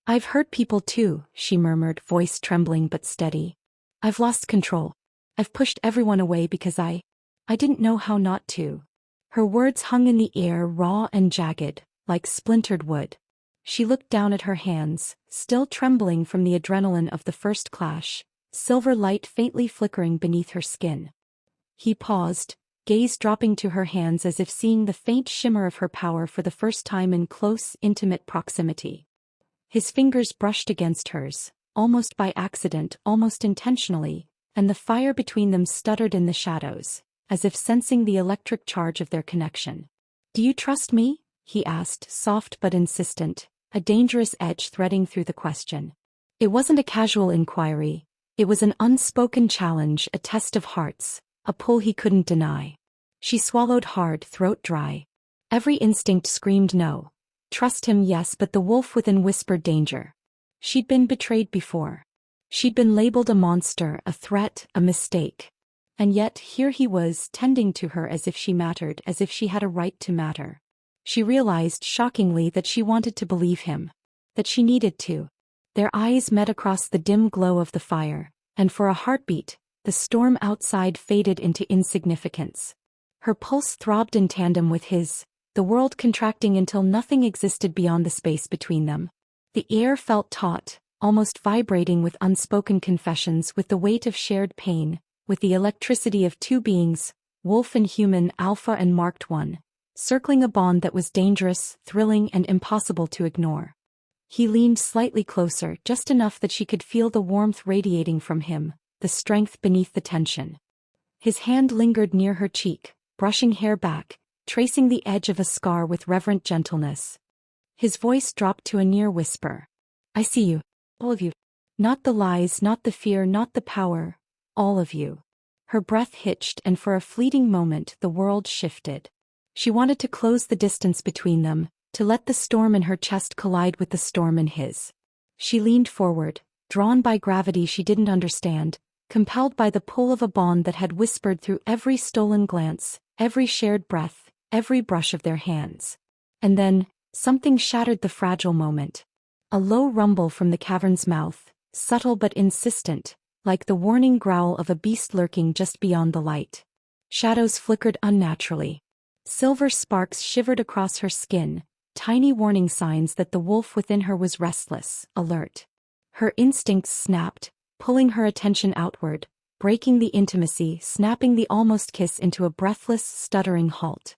Speaker 1: I've hurt people too, she murmured, voice trembling but steady. I've lost control. I've pushed everyone away because I didn't know how not to. Her words hung in the air, raw and jagged, like splintered wood. She looked down at her hands, still trembling from the adrenaline of the first clash, silver light faintly flickering beneath her skin. He paused, gaze dropping to her hands as if seeing the faint shimmer of her power for the first time in close, intimate proximity. His fingers brushed against hers, almost by accident, almost intentionally, and the fire between them stuttered in the shadows, as if sensing the electric charge of their connection. "Do you trust me?" he asked, soft but insistent, a dangerous edge threading through the question. It wasn't a casual inquiry. It was an unspoken challenge, a test of hearts, a pull he couldn't deny. She swallowed hard, throat dry. Every instinct screamed no. Trust him, yes, but the wolf within whispered danger. She'd been betrayed before. She'd been labeled a monster, a threat, a mistake. And yet, here he was, tending to her as if she mattered, as if she had a right to matter. She realized, shockingly, that she wanted to believe him. That she needed to. Their eyes met across the dim glow of the fire, and for a heartbeat, the storm outside faded into insignificance. Her pulse throbbed in tandem with his, the world contracting until nothing existed beyond the space between them. The air felt taut, almost vibrating with unspoken confessions, with the weight of shared pain, with the electricity of two beings, wolf and human, alpha and marked one, circling a bond that was dangerous, thrilling, and impossible to ignore. He leaned slightly closer, just enough that she could feel the warmth radiating from him, the strength beneath the tension. His hand lingered near her cheek, brushing hair back, tracing the edge of a scar with reverent gentleness. His voice dropped to a near whisper. "I see you. All of you. Not the lies, not the fear, not the power. All of you." Her breath hitched, and for a fleeting moment the world shifted. She wanted to close the distance between them, to let the storm in her chest collide with the storm in his. She leaned forward, drawn by gravity she didn't understand, compelled by the pull of a bond that had whispered through every stolen glance, every shared breath, every brush of their hands. And then, something shattered the fragile moment. A low rumble from the cavern's mouth, subtle but insistent, like the warning growl of a beast lurking just beyond the light. Shadows flickered unnaturally. Silver sparks shivered across her skin, tiny warning signs that the wolf within her was restless, alert. Her instincts snapped, pulling her attention outward, breaking the intimacy, snapping the almost kiss into a breathless, stuttering halt.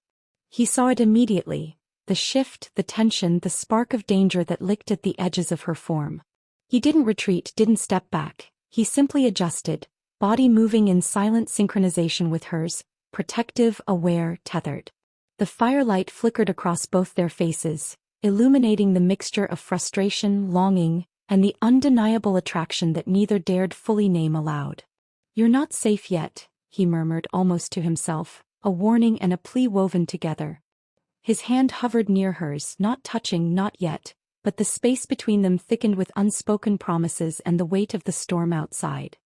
Speaker 1: He saw it immediately, the shift, the tension, the spark of danger that licked at the edges of her form. He didn't retreat, didn't step back, he simply adjusted, body moving in silent synchronization with hers, protective, aware, tethered. The firelight flickered across both their faces, illuminating the mixture of frustration, longing, and the undeniable attraction that neither dared fully name aloud. "You're not safe yet," he murmured almost to himself, a warning and a plea woven together. His hand hovered near hers, not touching, not yet, but the space between them thickened with unspoken promises and the weight of the storm outside.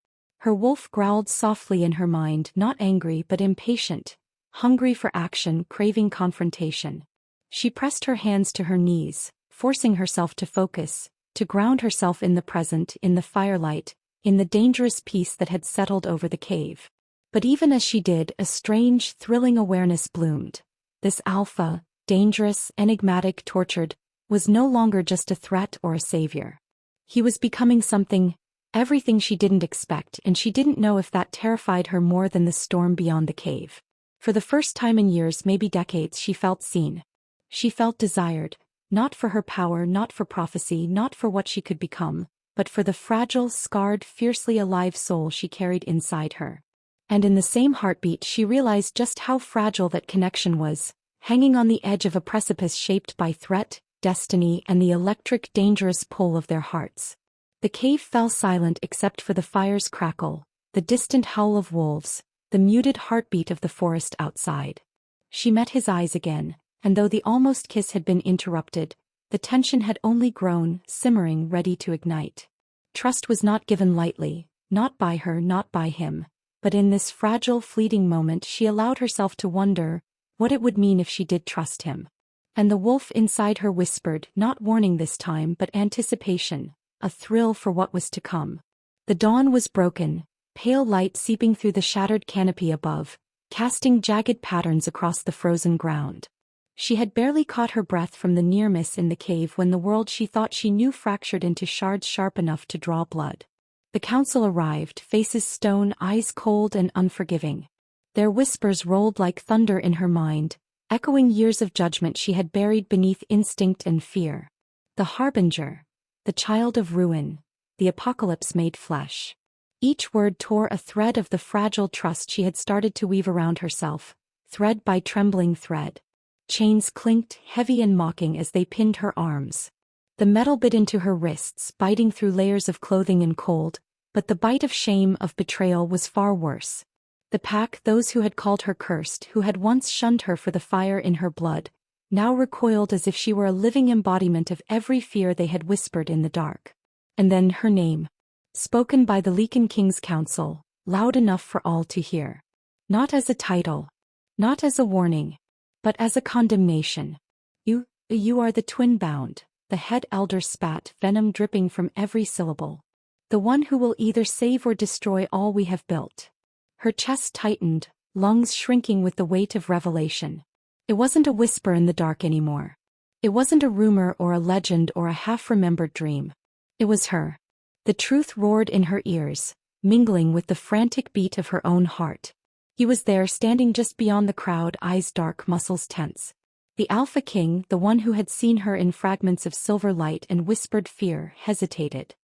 Speaker 1: Her wolf growled softly in her mind, not angry but impatient, hungry for action, craving confrontation. She pressed her hands to her knees, forcing herself to focus, to ground herself in the present, in the firelight, in the dangerous peace that had settled over the cave. But even as she did, a strange, thrilling awareness bloomed. This alpha, dangerous, enigmatic, tortured, was no longer just a threat or a savior. He was becoming something, everything she didn't expect, and she didn't know if that terrified her more than the storm beyond the cave. For the first time in years, maybe decades, she felt seen. She felt desired, not for her power, not for prophecy, not for what she could become, but for the fragile, scarred, fiercely alive soul she carried inside her. And in the same heartbeat she realized just how fragile that connection was, hanging on the edge of a precipice shaped by threat, destiny, and the electric, dangerous pull of their hearts. The cave fell silent except for the fire's crackle, the distant howl of wolves, the muted heartbeat of the forest outside. She met his eyes again, and though the almost kiss had been interrupted, the tension had only grown, simmering, ready to ignite. Trust was not given lightly, not by her, not by him, but in this fragile, fleeting moment she allowed herself to wonder what it would mean if she did trust him. And the wolf inside her whispered, not warning this time but anticipation, a thrill for what was to come. The dawn was broken, pale light seeping through the shattered canopy above, casting jagged patterns across the frozen ground. She had barely caught her breath from the near miss in the cave when the world she thought she knew fractured into shards sharp enough to draw blood. The council arrived, faces stone, eyes cold and unforgiving. Their whispers rolled like thunder in her mind, echoing years of judgment she had buried beneath instinct and fear. The harbinger, the child of ruin, the apocalypse made flesh. Each word tore a thread of the fragile trust she had started to weave around herself, thread by trembling thread. Chains clinked, heavy and mocking as they pinned her arms. The metal bit into her wrists, biting through layers of clothing and cold, but the bite of shame, of betrayal, was far worse. The pack, those who had called her cursed, who had once shunned her for the fire in her blood, now recoiled as if she were a living embodiment of every fear they had whispered in the dark. And then her name, spoken by the Lycan King's council, loud enough for all to hear. Not as a title, not as a warning, but as a condemnation. You are the twin-bound, the head elder spat, venom dripping from every syllable. The one who will either save or destroy all we have built. Her chest tightened, lungs shrinking with the weight of revelation. It wasn't a whisper in the dark anymore. It wasn't a rumor or a legend or a half-remembered dream. It was her. The truth roared in her ears, mingling with the frantic beat of her own heart. He was there, standing just beyond the crowd, eyes dark, muscles tense. The Alpha King, the one who had seen her in fragments of silver light and whispered fear, hesitated.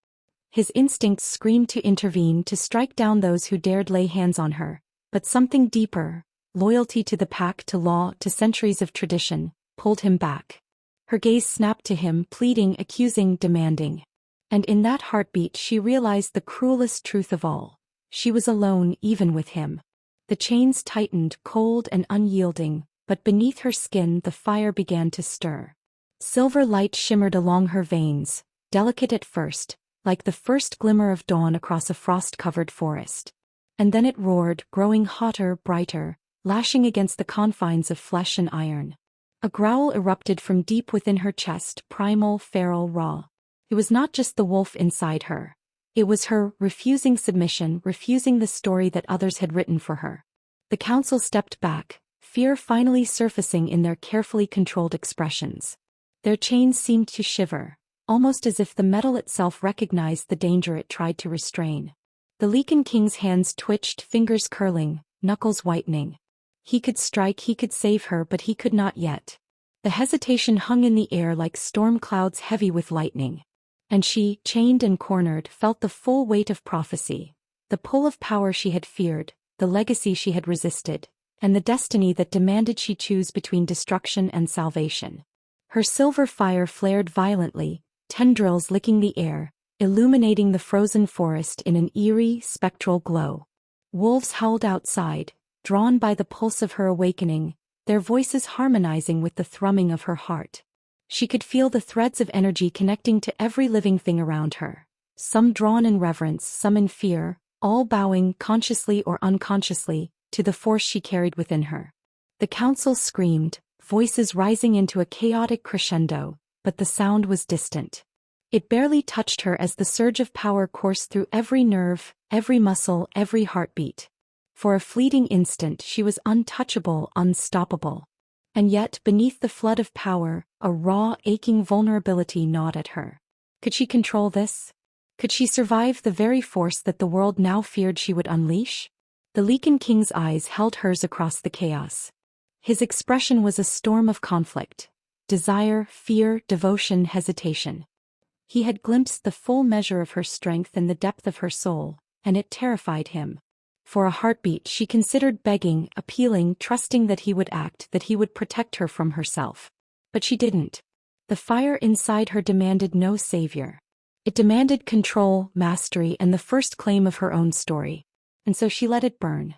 Speaker 1: His instincts screamed to intervene, to strike down those who dared lay hands on her, but something deeper, loyalty to the pack, to law, to centuries of tradition, pulled him back. Her gaze snapped to him, pleading, accusing, demanding. And in that heartbeat she realized the cruelest truth of all. She was alone, even with him. The chains tightened, cold and unyielding, but beneath her skin the fire began to stir. Silver light shimmered along her veins, delicate at first, like the first glimmer of dawn across a frost-covered forest. And then it roared, growing hotter, brighter, lashing against the confines of flesh and iron. A growl erupted from deep within her chest, primal, feral, raw. It was not just the wolf inside her. It was her, refusing submission, refusing the story that others had written for her. The council stepped back, fear finally surfacing in their carefully controlled expressions. Their chains seemed to shiver, almost as if the metal itself recognized the danger it tried to restrain. The Lycan King's hands twitched, fingers curling, knuckles whitening. He could strike, he could save her, but he could not yet. The hesitation hung in the air like storm clouds heavy with lightning. And she, chained and cornered, felt the full weight of prophecy, the pull of power she had feared, the legacy she had resisted, and the destiny that demanded she choose between destruction and salvation. Her silver fire flared violently, tendrils licking the air, illuminating the frozen forest in an eerie, spectral glow. Wolves howled outside, drawn by the pulse of her awakening, their voices harmonizing with the thrumming of her heart. She could feel the threads of energy connecting to every living thing around her, some drawn in reverence, some in fear, all bowing, consciously or unconsciously, to the force she carried within her. The council screamed, voices rising into a chaotic crescendo, but the sound was distant. It barely touched her as the surge of power coursed through every nerve, every muscle, every heartbeat. For a fleeting instant she was untouchable, unstoppable. And yet, beneath the flood of power, a raw, aching vulnerability gnawed at her. Could she control this? Could she survive the very force that the world now feared she would unleash? The Lycan King's eyes held hers across the chaos. His expression was a storm of conflict. Desire, fear, devotion, hesitation. He had glimpsed the full measure of her strength and the depth of her soul, and it terrified him. For a heartbeat she considered begging, appealing, trusting that he would act, that he would protect her from herself. But she didn't. The fire inside her demanded no savior. It demanded control, mastery, and the first claim of her own story. And so she let it burn.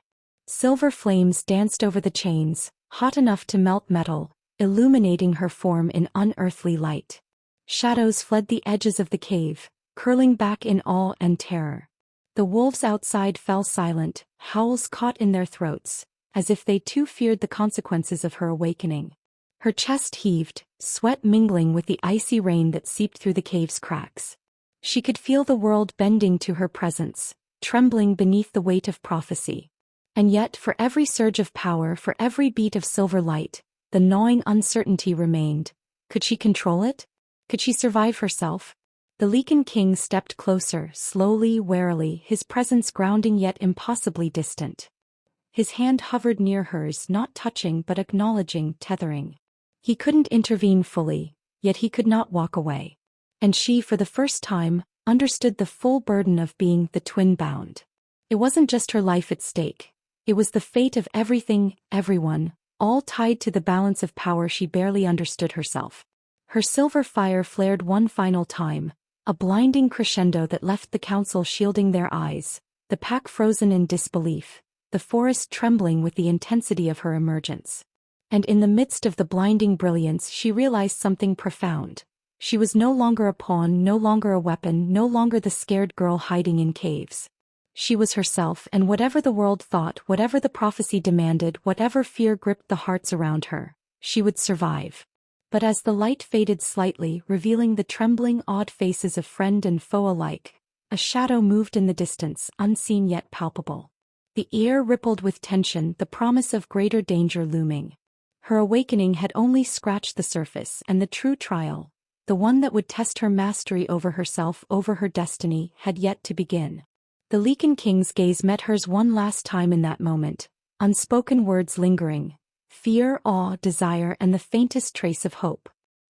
Speaker 1: Silver flames danced over the chains, hot enough to melt metal, illuminating her form in unearthly light. Shadows fled the edges of the cave, curling back in awe and terror. The wolves outside fell silent, howls caught in their throats, as if they too feared the consequences of her awakening. Her chest heaved, sweat mingling with the icy rain that seeped through the cave's cracks. She could feel the world bending to her presence, trembling beneath the weight of prophecy. And yet, for every surge of power, for every beat of silver light, the gnawing uncertainty remained. Could she control it? Could she survive herself? The Lycan King stepped closer, slowly, warily, his presence grounding yet impossibly distant. His hand hovered near hers, not touching but acknowledging, tethering. He couldn't intervene fully, yet he could not walk away. And she, for the first time, understood the full burden of being the twin bound. It wasn't just her life at stake. It was the fate of everything, everyone, all tied to the balance of power she barely understood herself. Her silver fire flared one final time, a blinding crescendo that left the council shielding their eyes, the pack frozen in disbelief, the forest trembling with the intensity of her emergence. And in the midst of the blinding brilliance she realized something profound. She was no longer a pawn, no longer a weapon, no longer the scared girl hiding in caves. She was herself, and whatever the world thought, whatever the prophecy demanded, whatever fear gripped the hearts around her, she would survive. But as the light faded slightly, revealing the trembling, awed faces of friend and foe alike, a shadow moved in the distance, unseen yet palpable. The air rippled with tension, the promise of greater danger looming. Her awakening had only scratched the surface, and the true trial, the one that would test her mastery over herself, over her destiny, had yet to begin. The Lycan King's gaze met hers one last time in that moment, unspoken words lingering. Fear, awe, desire, and the faintest trace of hope.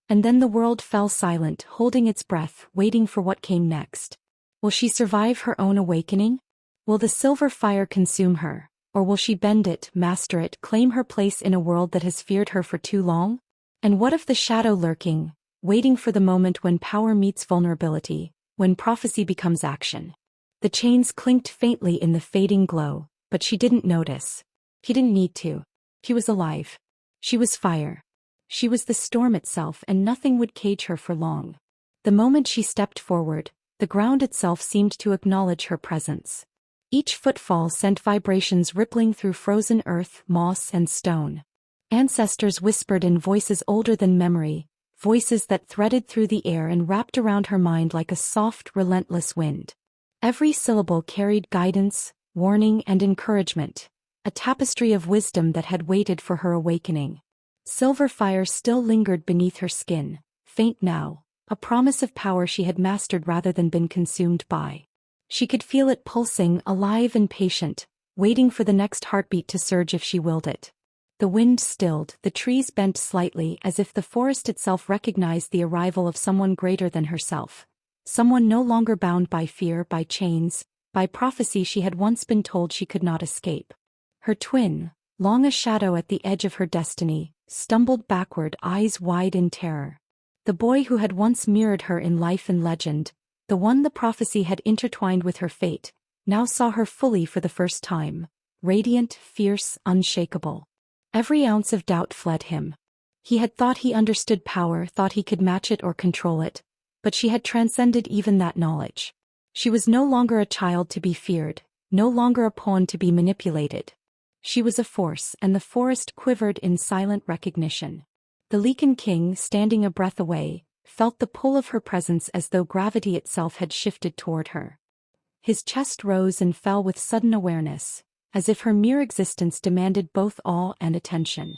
Speaker 1: And then the world fell silent, holding its breath, waiting for what came next. Will she survive her own awakening? Will the silver fire consume her, or will she bend it, master it, claim her place in a world that has feared her for too long? And what if the shadow lurking, waiting for the moment when power meets vulnerability, when prophecy becomes action? The chains clinked faintly in the fading glow, but she didn't notice. She didn't need to. She was alive. She was fire. She was the storm itself, and nothing would cage her for long. The moment she stepped forward, the ground itself seemed to acknowledge her presence. Each footfall sent vibrations rippling through frozen earth, moss, and stone. Ancestors whispered in voices older than memory, voices that threaded through the air and wrapped around her mind like a soft, relentless wind. Every syllable carried guidance, warning, and encouragement. A tapestry of wisdom that had waited for her awakening. Silver fire still lingered beneath her skin, faint now, a promise of power she had mastered rather than been consumed by. She could feel it pulsing, alive and patient, waiting for the next heartbeat to surge if she willed it. The wind stilled, the trees bent slightly as if the forest itself recognized the arrival of someone greater than herself. Someone no longer bound by fear, by chains, by prophecy she had once been told she could not escape. Her twin, long a shadow at the edge of her destiny, stumbled backward, eyes wide in terror. The boy who had once mirrored her in life and legend, the one the prophecy had intertwined with her fate, now saw her fully for the first time, radiant, fierce, unshakable. Every ounce of doubt fled him. He had thought he understood power, thought he could match it or control it, but she had transcended even that knowledge. She was no longer a child to be feared, no longer a pawn to be manipulated. She was a force, and the forest quivered in silent recognition. The Lycan King, standing a breath away, felt the pull of her presence as though gravity itself had shifted toward her. His chest rose and fell with sudden awareness, as if her mere existence demanded both awe and attention.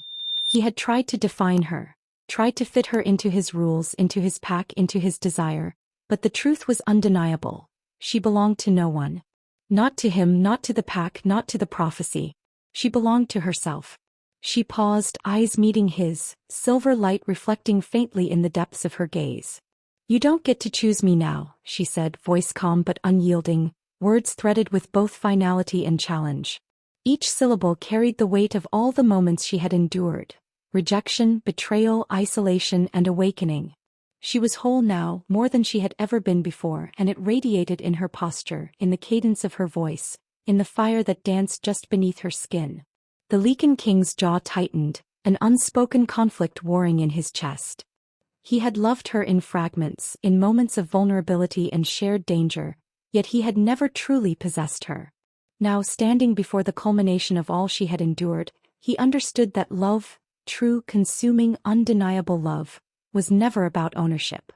Speaker 1: He had tried to define her, tried to fit her into his rules, into his pack, into his desire, but the truth was undeniable. She belonged to no one. Not to him, not to the pack, not to the prophecy. She belonged to herself. She paused, eyes meeting his, silver light reflecting faintly in the depths of her gaze. "You don't get to choose me now," she said, voice calm but unyielding, words threaded with both finality and challenge. Each syllable carried the weight of all the moments she had endured: rejection, betrayal, isolation, and awakening. She was whole now, more than she had ever been before, and it radiated in her posture, in the cadence of her voice, in the fire that danced just beneath her skin. The Lycan King's jaw tightened, an unspoken conflict warring in his chest. He had loved her in fragments, in moments of vulnerability and shared danger, yet he had never truly possessed her. Now, standing before the culmination of all she had endured, he understood that love, true, consuming, undeniable love, was never about ownership.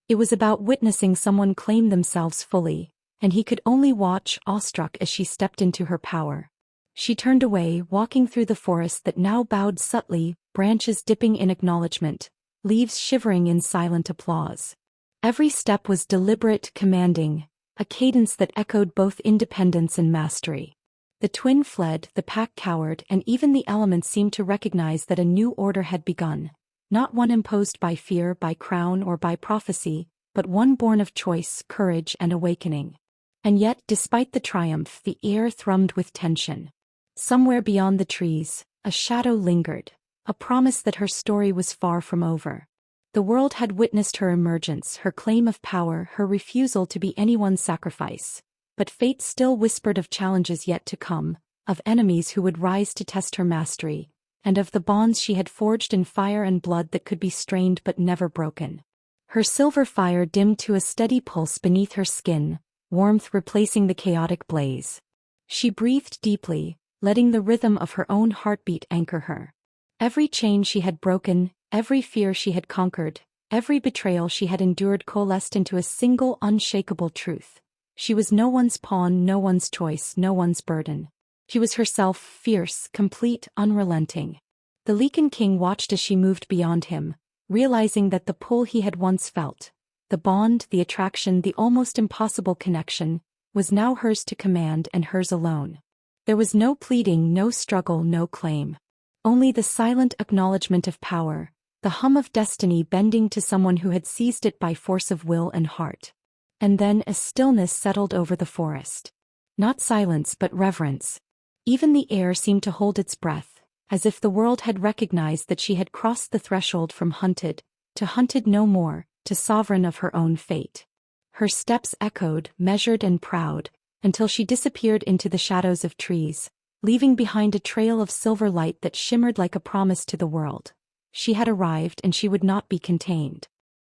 Speaker 1: It was about witnessing someone claim themselves fully, and he could only watch, awestruck, as she stepped into her power. She turned away, walking through the forest that now bowed subtly, branches dipping in acknowledgement, leaves shivering in silent applause. Every step was deliberate, commanding, a cadence that echoed both independence and mastery. The twin fled, the pack cowered, and even the elements seemed to recognize that a new order had begun, not one imposed by fear, by crown, or by prophecy, but one born of choice, courage, and awakening. And yet, despite the triumph, the air thrummed with tension. Somewhere beyond the trees, a shadow lingered, a promise that her story was far from over. The world had witnessed her emergence, her claim of power, her refusal to be anyone's sacrifice. But fate still whispered of challenges yet to come, of enemies who would rise to test her mastery, and of the bonds she had forged in fire and blood that could be strained but never broken. Her silver fire dimmed to a steady pulse beneath her skin, warmth replacing the chaotic blaze. She breathed deeply, letting the rhythm of her own heartbeat anchor her. Every chain she had broken, every fear she had conquered, every betrayal she had endured coalesced into a single unshakable truth. She was no one's pawn, no one's choice, no one's burden. She was herself, fierce, complete, unrelenting. The Lycan King watched as she moved beyond him, realizing that the pull he had once felt, the bond, the attraction, the almost impossible connection, was now hers to command and hers alone. There was no pleading, no struggle, no claim. Only the silent acknowledgement of power, the hum of destiny bending to someone who had seized it by force of will and heart. And then a stillness settled over the forest. Not silence but reverence. Even the air seemed to hold its breath, as if the world had recognized that she had crossed the threshold from hunted, to hunted no more, to sovereign of her own fate. Her steps echoed, measured and proud, until she disappeared into the shadows of trees, leaving behind a trail of silver light that shimmered like a promise to the world. She had arrived and she would not be contained.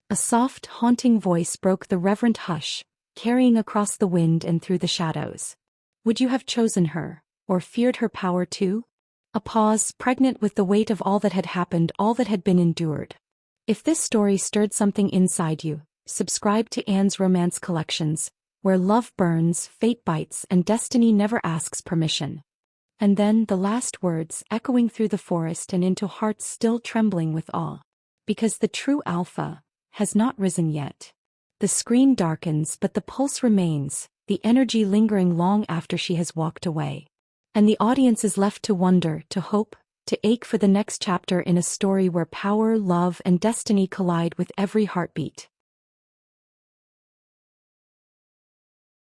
Speaker 1: A soft, haunting voice broke the reverent hush, carrying across the wind and through the shadows. Would you have chosen her, or feared her power too? A pause, pregnant with the weight of all that had happened, all that had been endured. If this story stirred something inside you, subscribe to Anne's Romance Collections, where love burns, fate bites, and destiny never asks permission. And then the last words, echoing through the forest and into hearts still trembling with awe. Because the true alpha has not risen yet. The screen darkens, but the pulse remains, the energy lingering long after she has walked away. And the audience is left to wonder, to hope, to ache for the next chapter in a story where power, love, and destiny collide with every heartbeat.